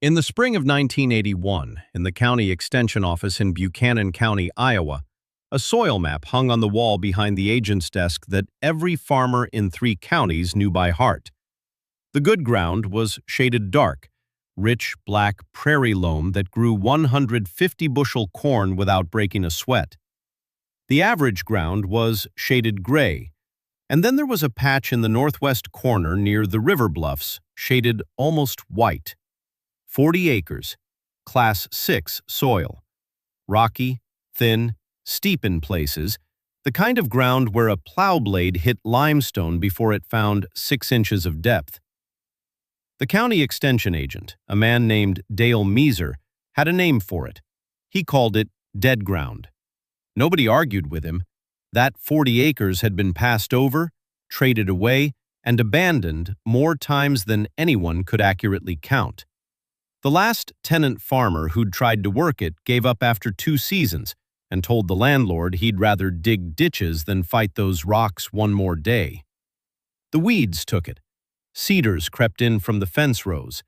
In the spring of 1981, in the county extension office in Buchanan County, Iowa, a soil map hung on the wall behind the agent's desk that every farmer in 3 counties knew by heart. The good ground was shaded dark, rich black prairie loam that grew 150-bushel corn without breaking a sweat. The average ground was shaded gray, and then there was a patch in the northwest corner near the river bluffs, shaded almost white. 40 acres, Class 6 soil. Rocky, thin, steep in places, the kind of ground where a plow blade hit limestone before it found 6 inches of depth. The county extension agent, a man named Dale Meeser, had a name for it. He called it dead ground. Nobody argued with him. That 40 acres had been passed over, traded away, and abandoned more times than anyone could accurately count. The last tenant farmer who'd tried to work it gave up after 2 seasons and told the landlord he'd rather dig ditches than fight those rocks one more day. The weeds took it. Cedars crept in from the fence rows.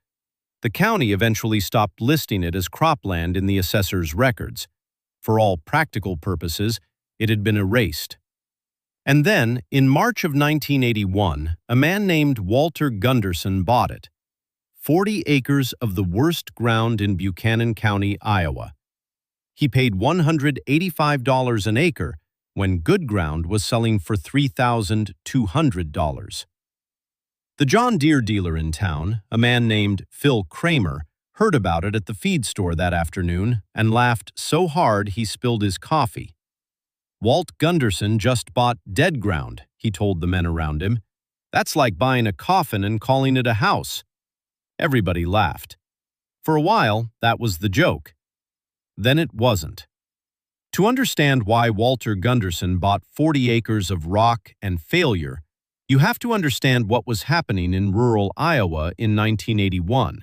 The county eventually stopped listing it as cropland in the assessor's records. For all practical purposes, it had been erased. And then, in March of 1981, a man named Walter Gunderson bought it. 40 acres of the worst ground in Buchanan County, Iowa. He paid $185 an acre when good ground was selling for $3,200. The John Deere dealer in town, a man named Phil Kramer, heard about it at the feed store that afternoon and laughed so hard he spilled his coffee. Walt Gunderson just bought dead ground, he told the men around him. That's like buying a coffin and calling it a house. Everybody laughed. For a while, that was the joke. Then it wasn't. To understand why Walter Gunderson bought 40 acres of rock and failure, you have to understand what was happening in rural Iowa in 1981.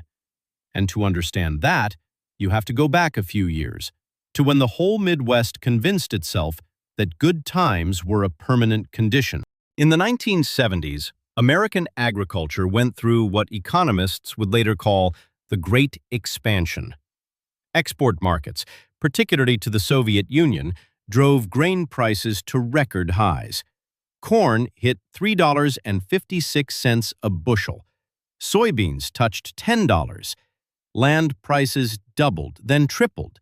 And to understand that, you have to go back a few years, to when the whole Midwest convinced itself that good times were a permanent condition. In the 1970s, American agriculture went through what economists would later call the Great Expansion. Export markets, particularly to the Soviet Union, drove grain prices to record highs. Corn hit $3.56 a bushel. Soybeans touched $10. Land prices doubled, then tripled.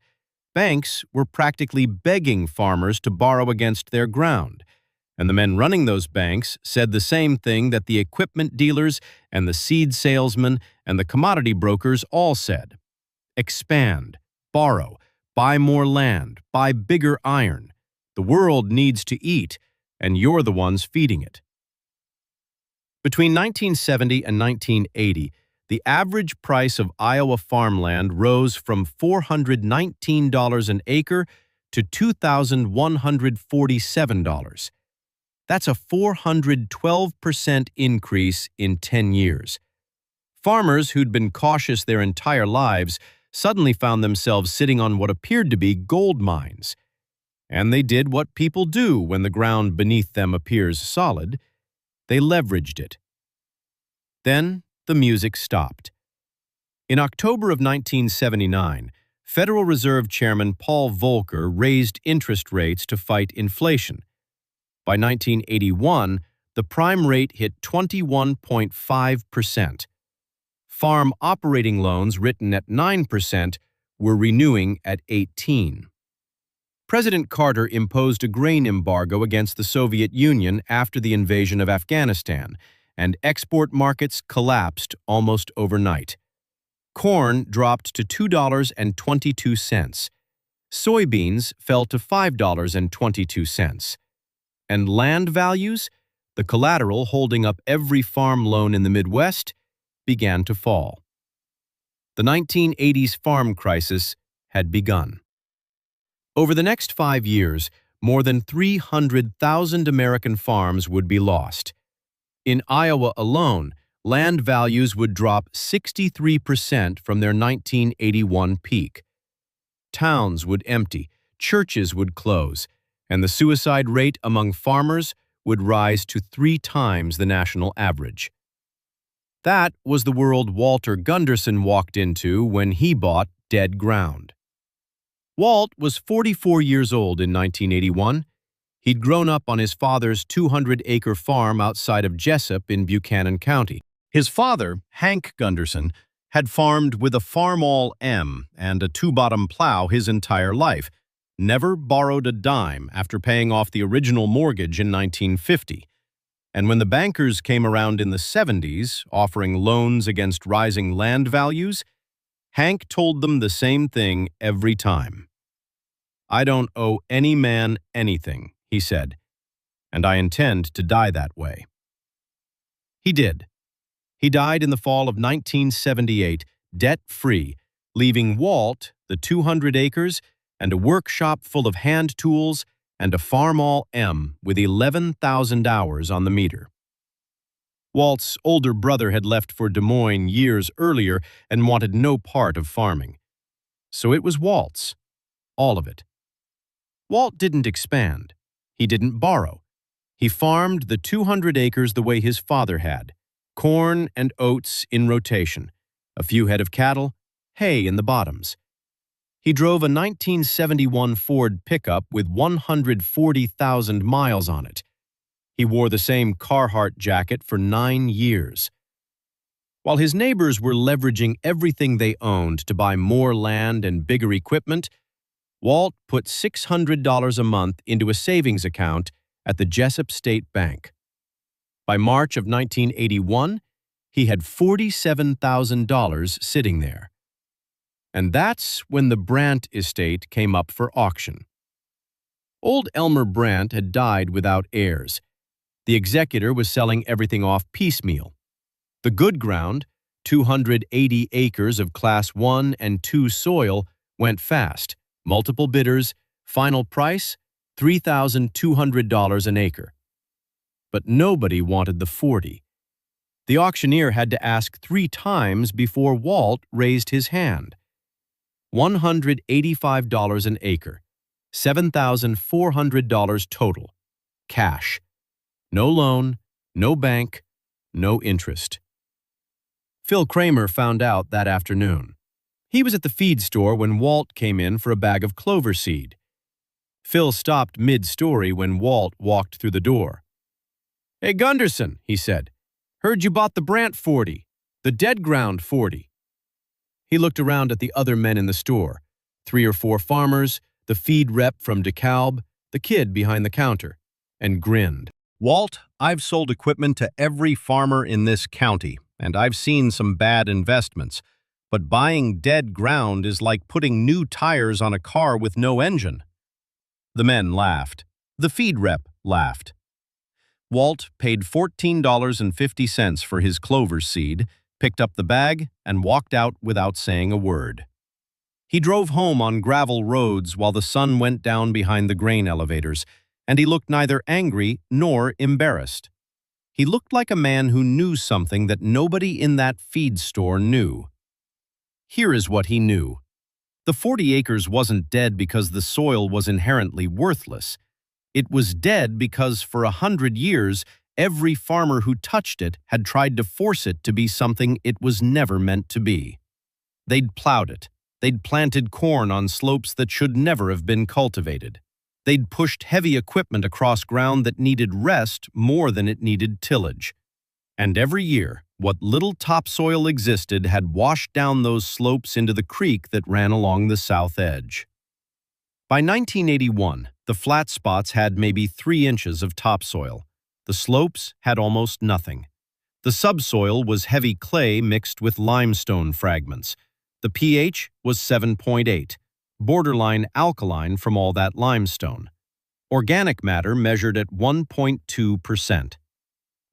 Banks were practically begging farmers to borrow against their ground. And the men running those banks said the same thing that the equipment dealers and the seed salesmen and the commodity brokers all said. Expand, borrow, buy more land, buy bigger iron. The world needs to eat, and you're the ones feeding it. Between 1970 and 1980, the average price of Iowa farmland rose from $419 an acre to $2,147. That's a 412% increase in 10 years. Farmers who'd been cautious their entire lives suddenly found themselves sitting on what appeared to be gold mines. And they did what people do when the ground beneath them appears solid. They leveraged it. Then the music stopped. In October of 1979, Federal Reserve Chairman Paul Volcker raised interest rates to fight inflation. By 1981, the prime rate hit 21.5%. Farm operating loans written at 9% were renewing at 18%. President Carter imposed a grain embargo against the Soviet Union after the invasion of Afghanistan, and export markets collapsed almost overnight. Corn dropped to $2.22. Soybeans fell to $5.22. And land values, the collateral holding up every farm loan in the Midwest, began to fall. The 1980s farm crisis had begun. Over the next 5 years, more than 300,000 American farms would be lost. In Iowa alone, land values would drop 63% from their 1981 peak. Towns would empty, churches would close, and the suicide rate among farmers would rise to 3 times the national average. That was the world Walter Gunderson walked into when he bought dead ground. Walt was 44 years old in 1981. He'd grown up on his father's 200-acre farm outside of Jessup in Buchanan County. His father, Hank Gunderson, had farmed with a Farmall M and a two-bottom plow his entire life, never borrowed a dime after paying off the original mortgage in 1950. And when the bankers came around in the 70s, offering loans against rising land values, Hank told them the same thing every time. "I don't owe any man anything," he said, "and I intend to die that way." He did. He died in the fall of 1978, debt-free, leaving Walt the 200 acres and a workshop full of hand tools and a Farmall M with 11,000 hours on the meter. Walt's older brother had left for Des Moines years earlier and wanted no part of farming. So it was Walt's, all of it. Walt didn't expand. He didn't borrow. He farmed the 200 acres the way his father had, corn and oats in rotation, a few head of cattle, hay in the bottoms. He drove a 1971 Ford pickup with 140,000 miles on it. He wore the same Carhartt jacket for 9 years. While his neighbors were leveraging everything they owned to buy more land and bigger equipment, Walt put $600 a month into a savings account at the Jessup State Bank. By March of 1981, he had $47,000 sitting there. And that's when the Brandt estate came up for auction. Old Elmer Brandt had died without heirs. The executor was selling everything off piecemeal. The good ground, 280 acres of Class 1 and 2 soil, went fast. Multiple bidders, final price, $3,200 an acre. But nobody wanted the 40. The auctioneer had to ask 3 times before Walt raised his hand. $185 an acre, $7,400 total, cash. No loan, no bank, no interest. Phil Kramer found out that afternoon. He was at the feed store when Walt came in for a bag of clover seed. Phil stopped mid-story when Walt walked through the door. "Hey, Gunderson," he said, "heard you bought the Brandt 40, the dead ground 40. He looked around at the other men in the store, 3 or 4 farmers, the feed rep from DeKalb, the kid behind the counter, and grinned. "Walt, I've sold equipment to every farmer in this county, and I've seen some bad investments. But buying dead ground is like putting new tires on a car with no engine." The men laughed. The feed rep laughed. Walt paid $14.50 for his clover seed, picked up the bag, and walked out without saying a word. He drove home on gravel roads while the sun went down behind the grain elevators, and he looked neither angry nor embarrassed. He looked like a man who knew something that nobody in that feed store knew. Here is what he knew. The 40 acres wasn't dead because the soil was inherently worthless. It was dead because for 100 years, every farmer who touched it had tried to force it to be something it was never meant to be. They'd plowed it. They'd planted corn on slopes that should never have been cultivated. They'd pushed heavy equipment across ground that needed rest more than it needed tillage. And every year, what little topsoil existed had washed down those slopes into the creek that ran along the south edge. By 1981, the flat spots had maybe 3 inches of topsoil. The slopes had almost nothing. The subsoil was heavy clay mixed with limestone fragments. The pH was 7.8, borderline alkaline from all that limestone. Organic matter measured at 1.2%.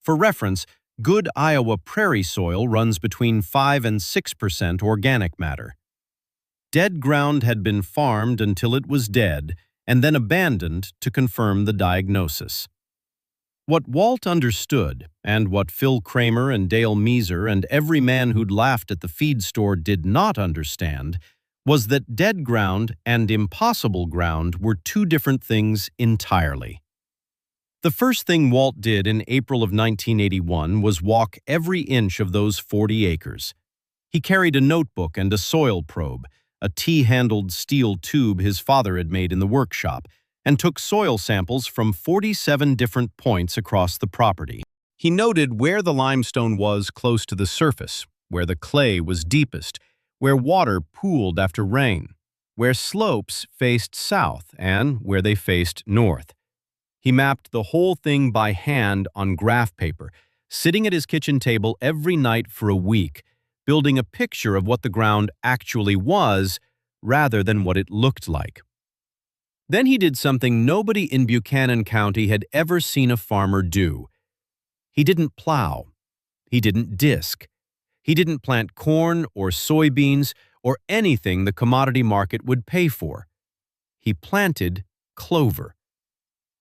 For reference, good Iowa prairie soil runs between 5 and 6% organic matter. Dead ground had been farmed until it was dead and then abandoned to confirm the diagnosis. What Walt understood, and what Phil Kramer and Dale Meeser and every man who'd laughed at the feed store did not understand, was that dead ground and impossible ground were 2 different things entirely. The first thing Walt did in April of 1981 was walk every inch of those 40 acres. He carried a notebook and a soil probe, a T-handled steel tube his father had made in the workshop, and took soil samples from 47 different points across the property. He noted where the limestone was close to the surface, where the clay was deepest, where water pooled after rain, where slopes faced south and where they faced north. He mapped the whole thing by hand on graph paper, sitting at his kitchen table every night for a week, building a picture of what the ground actually was rather than what it looked like. Then he did something nobody in Buchanan County had ever seen a farmer do. He didn't plow. He didn't disc. He didn't plant corn or soybeans or anything the commodity market would pay for. He planted clover.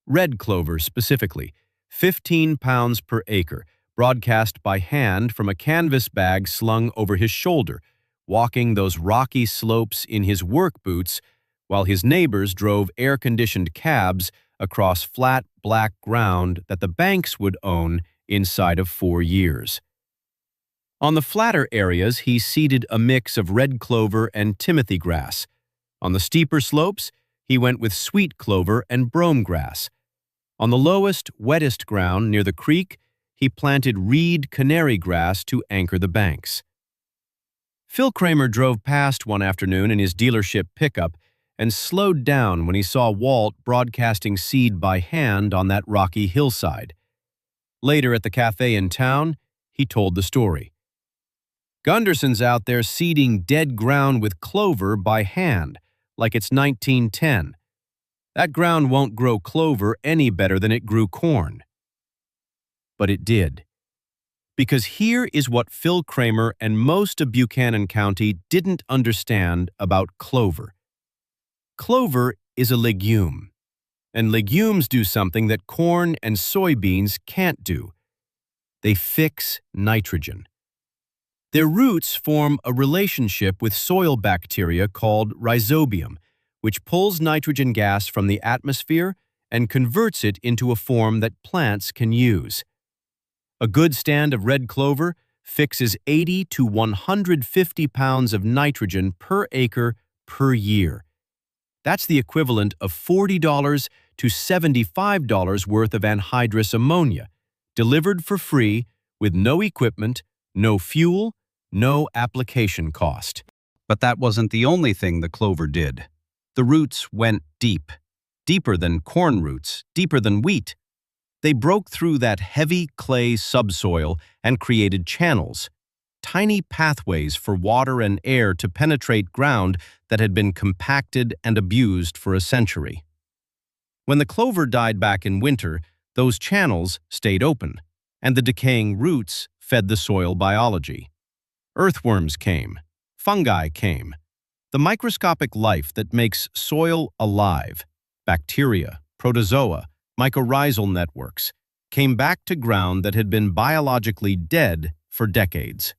Red clover specifically, 15 pounds per acre, broadcast by hand from a canvas bag slung over his shoulder, walking those rocky slopes in his work boots while his neighbors drove air-conditioned cabs across flat black ground that the banks would own inside of 4 years. On the flatter areas, he seeded a mix of red clover and timothy grass. On the steeper slopes, he went with sweet clover and brome grass. On the lowest, wettest ground near the creek, he planted reed canary grass to anchor the banks. Phil Kramer drove past one afternoon in his dealership pickup and slowed down when he saw Walt broadcasting seed by hand on that rocky hillside. Later at the cafe in town, he told the story. "Gunderson's out there seeding dead ground with clover by hand, like it's 1910. That ground won't grow clover any better than it grew corn." But it did. Because here is what Phil Kramer and most of Buchanan County didn't understand about clover. Clover is a legume, and legumes do something that corn and soybeans can't do. They fix nitrogen. Their roots form a relationship with soil bacteria called rhizobium, which pulls nitrogen gas from the atmosphere and converts it into a form that plants can use. A good stand of red clover fixes 80 to 150 pounds of nitrogen per acre per year. That's the equivalent of $40 to $75 worth of anhydrous ammonia, delivered for free with no equipment, no fuel, no application cost. But that wasn't the only thing the clover did. The roots went deep, deeper than corn roots, deeper than wheat. They broke through that heavy clay subsoil and created channels, tiny pathways for water and air to penetrate ground that had been compacted and abused for a century. When the clover died back in winter, those channels stayed open, and the decaying roots fed the soil biology. Earthworms came, fungi came, the microscopic life that makes soil alive, bacteria, protozoa, mycorrhizal networks, came back to ground that had been biologically dead for decades.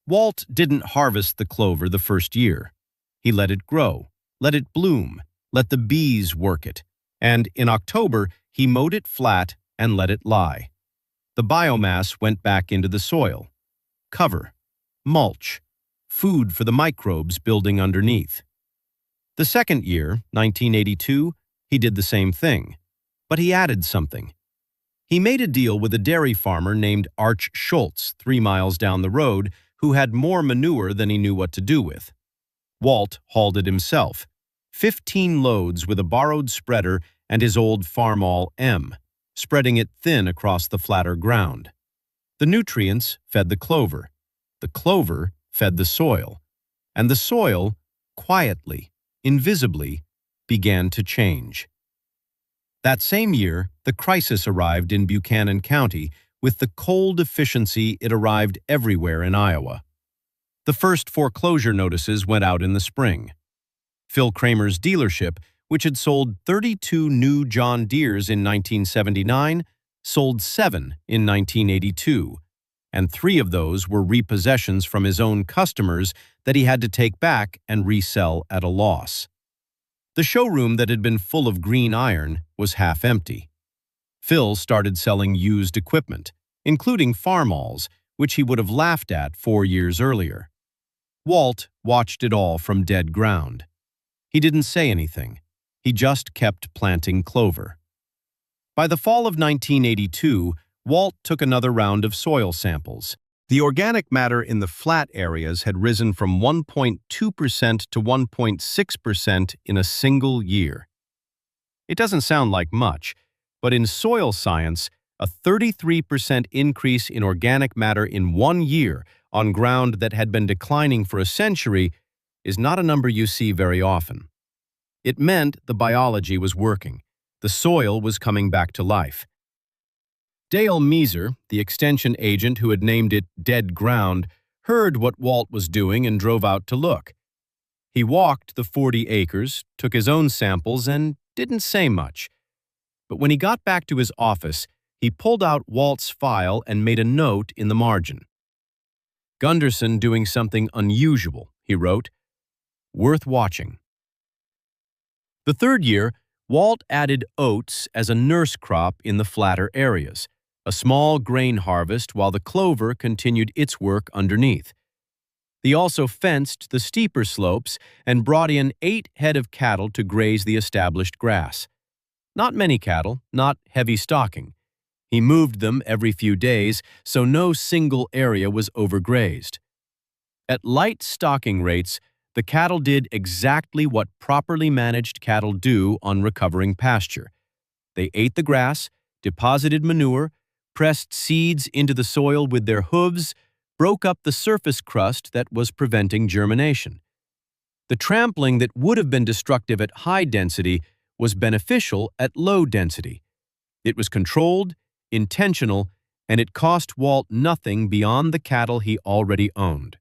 Walt didn't harvest the clover the first year. He let it grow, let it bloom, let the bees work it, and in October he mowed it flat and let it lie. The biomass went back into the soil. Cover, mulch, food for the microbes building underneath. The second year, 1982, he did the same thing, but he added something. He made a deal with a dairy farmer named Arch Schultz 3 miles down the road who had more manure than he knew what to do with. Walt hauled it himself, 15 loads with a borrowed spreader and his old Farmall M, spreading it thin across the flatter ground. The nutrients fed the clover fed the soil, and the soil, quietly, invisibly, began to change. That same year, the crisis arrived in Buchanan County. With the coal deficiency, it arrived everywhere in Iowa. The first foreclosure notices went out in the spring. Phil Kramer's dealership, which had sold 32 new John Deeres in 1979, sold 7 in 1982, and 3 of those were repossessions from his own customers that he had to take back and resell at a loss. The showroom that had been full of green iron was half empty. Phil started selling used equipment, including farmalls, which he would have laughed at 4 years earlier. Walt watched it all from dead ground. He didn't say anything. He just kept planting clover. By the fall of 1982, Walt took another round of soil samples. The organic matter in the flat areas had risen from 1.2% to 1.6% in a single year. It doesn't sound like much, but in soil science, a 33% increase in organic matter in 1 year on ground that had been declining for a century is not a number you see very often. It meant the biology was working. The soil was coming back to life. Dale Meeser, the extension agent who had named it Dead Ground, heard what Walt was doing and drove out to look. He walked the 40 acres, took his own samples, and didn't say much. But when he got back to his office, he pulled out Walt's file and made a note in the margin. "Gunderson doing something unusual," he wrote. "Worth watching." The third year, Walt added oats as a nurse crop in the flatter areas, a small grain harvest while the clover continued its work underneath. He also fenced the steeper slopes and brought in 8 head of cattle to graze the established grass. Not many cattle, not heavy stocking. He moved them every few days, so no single area was overgrazed. At light stocking rates, the cattle did exactly what properly managed cattle do on recovering pasture. They ate the grass, deposited manure, pressed seeds into the soil with their hooves, broke up the surface crust that was preventing germination. The trampling that would have been destructive at high density was beneficial at low density. It was controlled, intentional, and it cost Walt nothing beyond the cattle he already owned.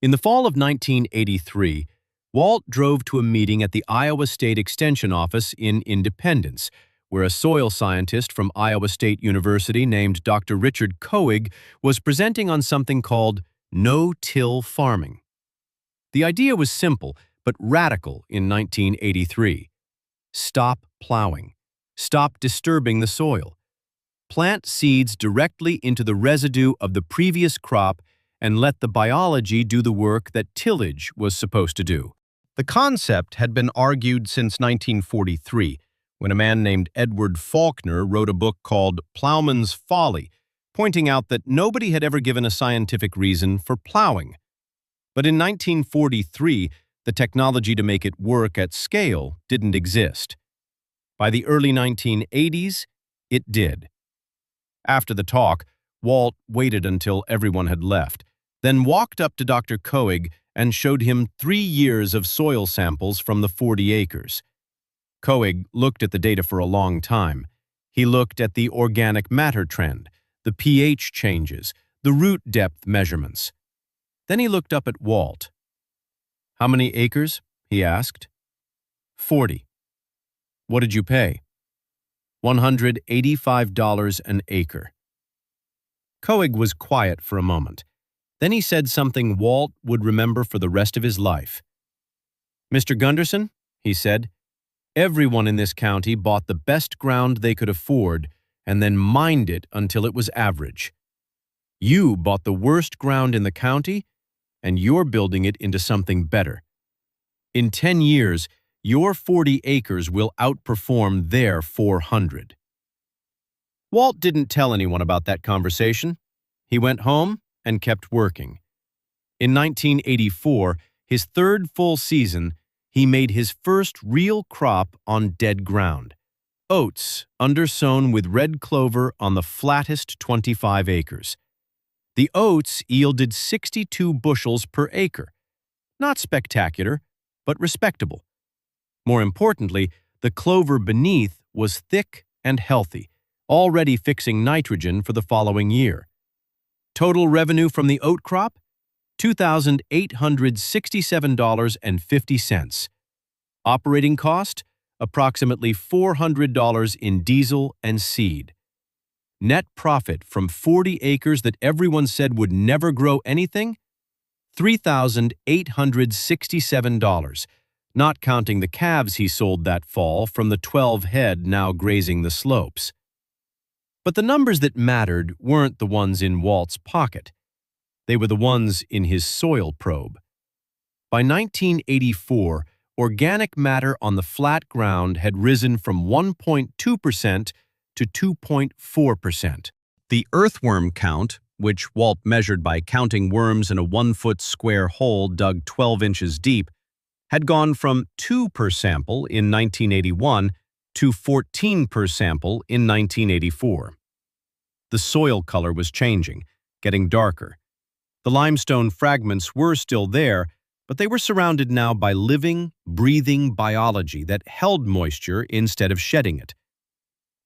In the fall of 1983, Walt drove to a meeting at the Iowa State Extension Office in Independence, where a soil scientist from Iowa State University named Dr. Richard Coig was presenting on something called no-till farming. The idea was simple but radical in 1983. Stop plowing. Stop disturbing the soil. Plant seeds directly into the residue of the previous crop and let the biology do the work that tillage was supposed to do. The concept had been argued since 1943, when a man named Edward Faulkner wrote a book called Plowman's Folly, pointing out that nobody had ever given a scientific reason for plowing. But in 1943, the technology to make it work at scale didn't exist. By the early 1980s, it did. After the talk, Walt waited until everyone had left, then walked up to Dr. Coig and showed him 3 years of soil samples from the 40 acres. Coig looked at the data for a long time. He looked at the organic matter trend, the pH changes, the root depth measurements. Then he looked up at Walt. "How many acres?" he asked. 40. "What did you pay?" $185 an acre. Coig was quiet for a moment. Then he said something Walt would remember for the rest of his life. "Mr. Gunderson," he said, "everyone in this county bought the best ground they could afford and then mined it until it was average. You bought the worst ground in the county, and you're building it into something better. In 10 years, your 40 acres will outperform their 400. Walt didn't tell anyone about that conversation. He went home and kept working. In 1984, his third full season, he made his first real crop on dead ground. Oats undersown with red clover on the flattest 25 acres. The oats yielded 62 bushels per acre. Not spectacular, but respectable. More importantly, the clover beneath was thick and healthy, already fixing nitrogen for the following year. Total revenue from the oat crop? $2,867.50. Operating cost? Approximately $400 in diesel and seed. Net profit from 40 acres that everyone said would never grow anything? $3,867, not counting the calves he sold that fall from the 12 head now grazing the slopes. But the numbers that mattered weren't the ones in Walt's pocket. They were the ones in his soil probe. By 1984, organic matter on the flat ground had risen from 1.2% to 2.4%. The earthworm count, which Walt measured by counting worms in a 1-foot square hole dug 12 inches deep, had gone from 2 per sample in 1981 to 14 per sample in 1984. The soil color was changing, getting darker. The limestone fragments were still there, but they were surrounded now by living, breathing biology that held moisture instead of shedding it.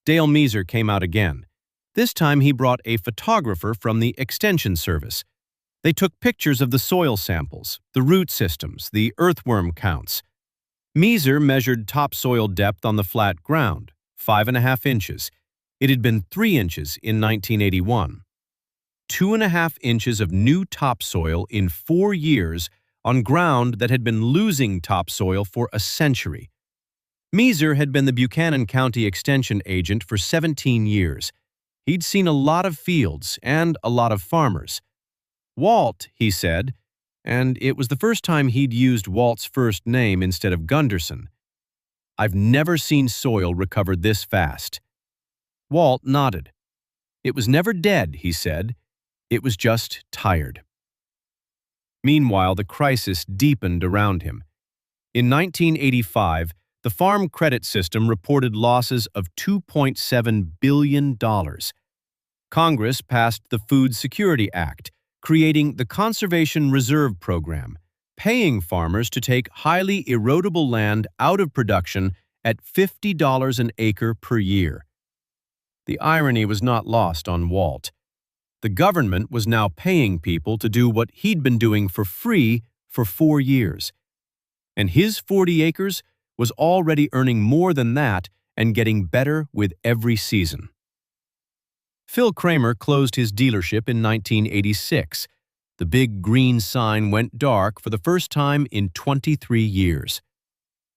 Dale Meeser came out again. This time he brought a photographer from the Extension Service. They took pictures of the soil samples, the root systems, the earthworm counts. Meeser measured topsoil depth on the flat ground, 5.5 inches. It had been 3 inches in 1981. 2.5 inches of new topsoil in 4 years on ground that had been losing topsoil for a century. Meeser had been the Buchanan County Extension agent for 17 years. He'd seen a lot of fields and a lot of farmers. Walt, he said, and it was the first time he'd used Walt's first name instead of Gunderson. I've never seen soil recover this fast. Walt nodded. It was never dead, he said. It was just tired. Meanwhile, the crisis deepened around him. In 1985, the Farm Credit System reported losses of $2.7 billion. Congress passed the Food Security Act, creating the Conservation Reserve Program, paying farmers to take highly erodible land out of production at $50 an acre per year. The irony was not lost on Walt. The government was now paying people to do what he'd been doing for free for 4 years. And his 40 acres was already earning more than that and getting better with every season. Phil Kramer closed his dealership in 1986. The big green sign went dark for the first time in 23 years.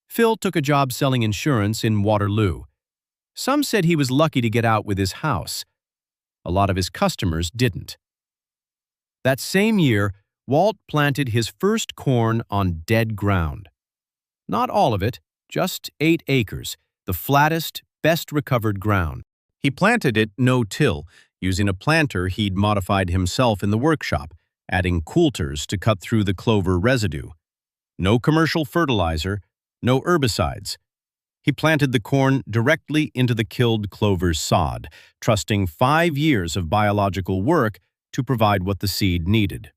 Phil took a job selling insurance in Waterloo. Some said he was lucky to get out with his house. A lot of his customers didn't. That same year, Walt planted his first corn on dead ground. Not all of it, just 8 acres, the flattest, best recovered ground. He planted it no-till, using a planter he'd modified himself in the workshop, adding coulters to cut through the clover residue. No commercial fertilizer, no herbicides. He planted the corn directly into the killed clover's sod, trusting 5 years of biological work to provide what the seed needed.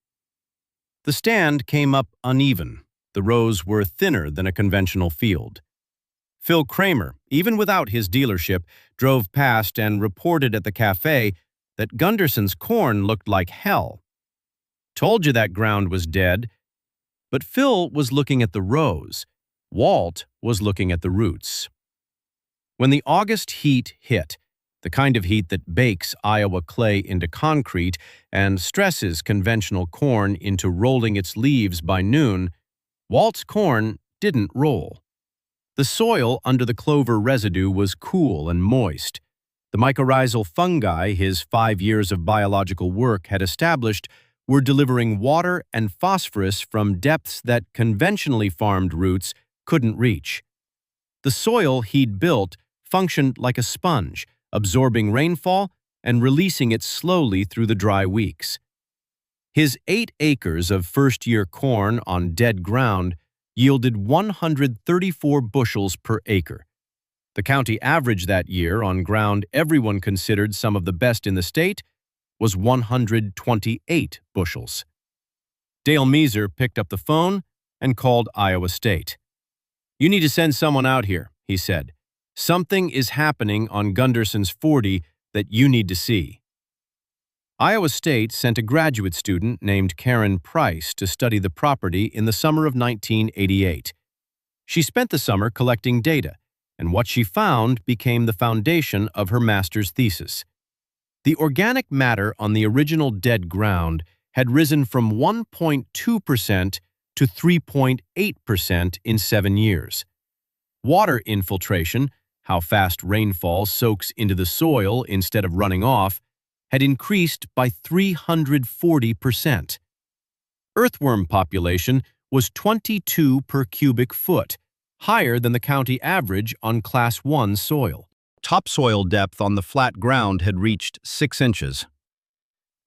The stand came up uneven. The rows were thinner than a conventional field. Phil Kramer, even without his dealership, drove past and reported at the cafe that Gunderson's corn looked like hell. Told you that ground was dead. But Phil was looking at the rows. Walt was looking at the roots. When the August heat hit, the kind of heat that bakes Iowa clay into concrete and stresses conventional corn into rolling its leaves by noon, Walt's corn didn't roll. The soil under the clover residue was cool and moist. The mycorrhizal fungi his 5 years of biological work had established were delivering water and phosphorus from depths that conventionally farmed roots couldn't reach. The soil he'd built functioned like a sponge, absorbing rainfall and releasing it slowly through the dry weeks. His 8 acres of first-year corn on dead ground yielded 134 bushels per acre. The county average that year on ground everyone considered some of the best in the state was 128 bushels. Dale Meeser picked up the phone and called Iowa State. "You need to send someone out here," he said. "Something is happening on Gunderson's 40 that you need to see." Iowa State sent a graduate student named Karen Price to study the property in the summer of 1988. She spent the summer collecting data, and what she found became the foundation of her master's thesis. The organic matter on the original dead ground had risen from 1.2% to 3.8% in 7 years. Water infiltration, how fast rainfall soaks into the soil instead of running off, had increased by 340%. Earthworm population was 22 per cubic foot, higher than the county average on Class 1 soil. Topsoil depth on the flat ground had reached 6 inches.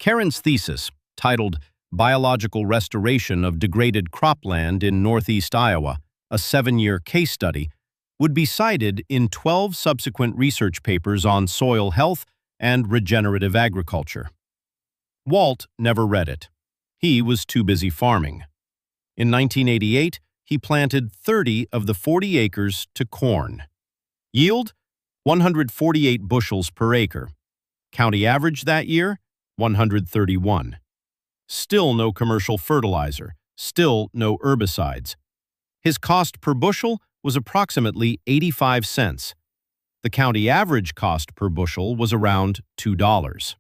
Karen's thesis, titled Biological Restoration of Degraded Cropland in Northeast Iowa, a 7-year case study, would be cited in 12 subsequent research papers on soil health and regenerative agriculture. Walt never read it. He was too busy farming. In 1988, he planted 30 of the 40 acres to corn. Yield? 148 bushels per acre. County average that year? 131. Still no commercial fertilizer, still no herbicides. His cost per bushel was approximately 85 cents. The county average cost per bushel was around $2.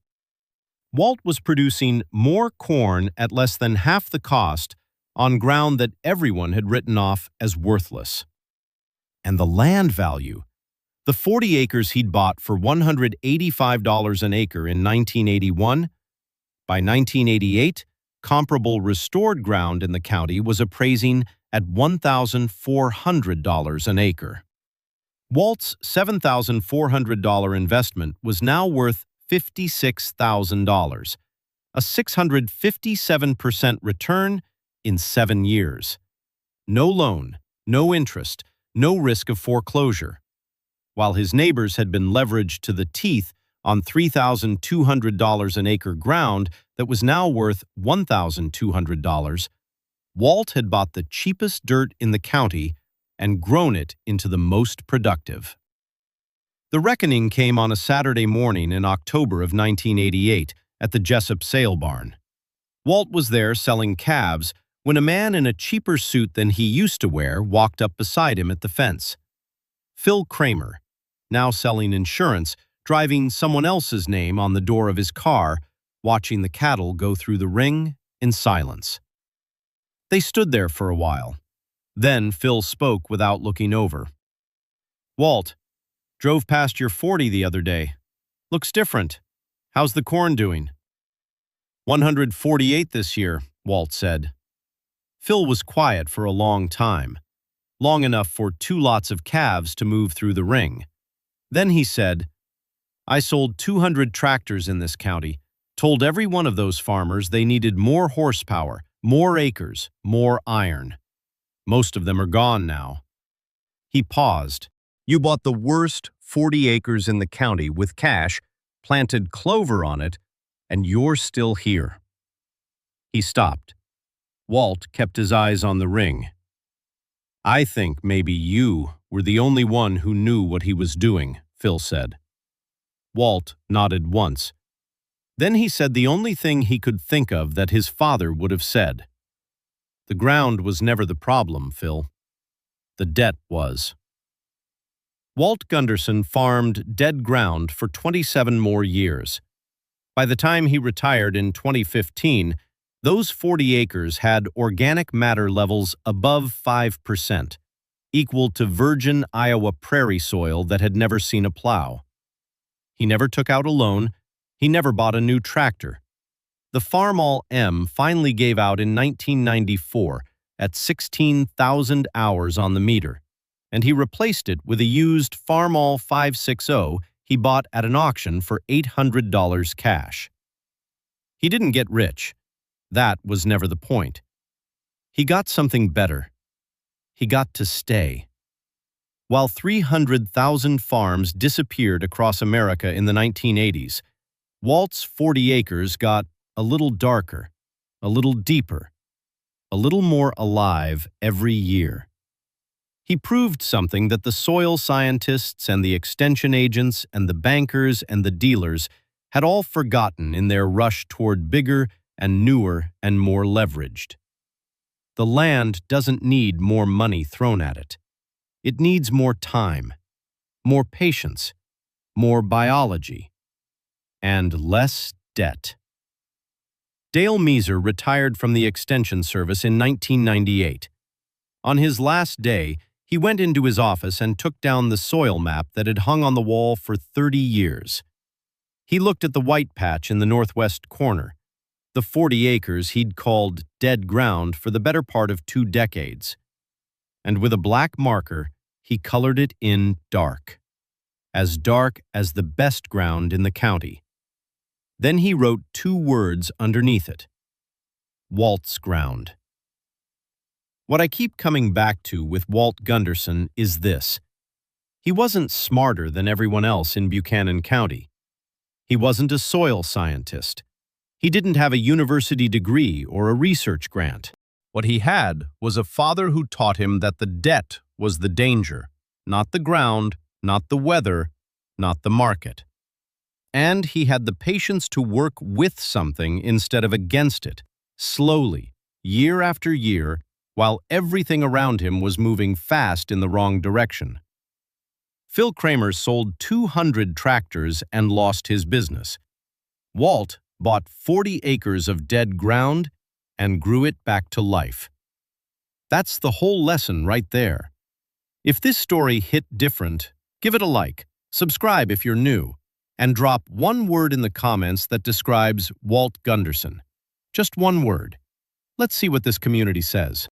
Walt was producing more corn at less than half the cost on ground that everyone had written off as worthless. And the land value. The 40 acres he'd bought for $185 an acre in 1981, by 1988, comparable restored ground in the county was appraising at $1,400 an acre. Walt's $7,400 investment was now worth $56,000, a 657% return in 7 years. No loan, no interest, no risk of foreclosure. While his neighbors had been leveraged to the teeth on $3,200 an acre ground that was now worth $1,200, Walt had bought the cheapest dirt in the county and grown it into the most productive. The reckoning came on a Saturday morning in October of 1988 at the Jessup sale barn. Walt was there selling calves when a man in a cheaper suit than he used to wear walked up beside him at the fence. Phil Kramer, now selling insurance, driving someone else's name on the door of his car, watching the cattle go through the ring in silence. They stood there for a while. Then Phil spoke without looking over. "Walt, drove past your 40 the other day. Looks different. How's the corn doing?" 148 this year, Walt said. Phil was quiet for a long time, long enough for 2 lots of calves to move through the ring. Then he said, "I sold 200 tractors in this county, told every one of those farmers they needed more horsepower, more acres, more iron. Most of them are gone now." He paused. "You bought the worst 40 acres in the county with cash, planted clover on it, and you're still here." He stopped. Walt kept his eyes on the ring. "I think maybe you were the only one who knew what he was doing," Phil said. Walt nodded once. Then he said the only thing he could think of that his father would have said. "The ground was never the problem, Phil. The debt was." Walt Gunderson farmed dead ground for 27 more years. By the time he retired in 2015, those 40 acres had organic matter levels above 5%, equal to virgin Iowa prairie soil that had never seen a plow. He never took out a loan. He never bought a new tractor. The Farmall M finally gave out in 1994 at 16,000 hours on the meter, and he replaced it with a used Farmall 560 he bought at an auction for $800 cash. He didn't get rich. That was never the point. He got something better. He got to stay. While 300,000 farms disappeared across America in the 1980s, Walt's 40 acres got a little darker, a little deeper, a little more alive every year. He proved something that the soil scientists and the extension agents and the bankers and the dealers had all forgotten in their rush toward bigger and newer and more leveraged. The land doesn't need more money thrown at it. It needs more time, more patience, more biology, and less debt. Dale Meeser retired from the Extension Service in 1998. On his last day, he went into his office and took down the soil map that had hung on the wall for 30 years. He looked at the white patch in the northwest corner, the 40 acres he'd called dead ground for the better part of 2 decades. And with a black marker, he colored it in dark as the best ground in the county. Then he wrote 2 words underneath it: Walt's ground. What I keep coming back to with Walt Gunderson is this: he wasn't smarter than everyone else in Buchanan County. He wasn't a soil scientist. He didn't have a university degree or a research grant. What he had was a father who taught him that the debt was the danger, not the ground, not the weather, not the market. And he had the patience to work with something instead of against it, slowly, year after year, while everything around him was moving fast in the wrong direction. Phil Kramer sold 200 tractors and lost his business. Walt bought 40 acres of dead ground and grew it back to life. That's the whole lesson right there. If this story hit different, give it a like, subscribe if you're new, and drop 1 word in the comments that describes Walt Gunderson. Just 1 word. Let's see what this community says.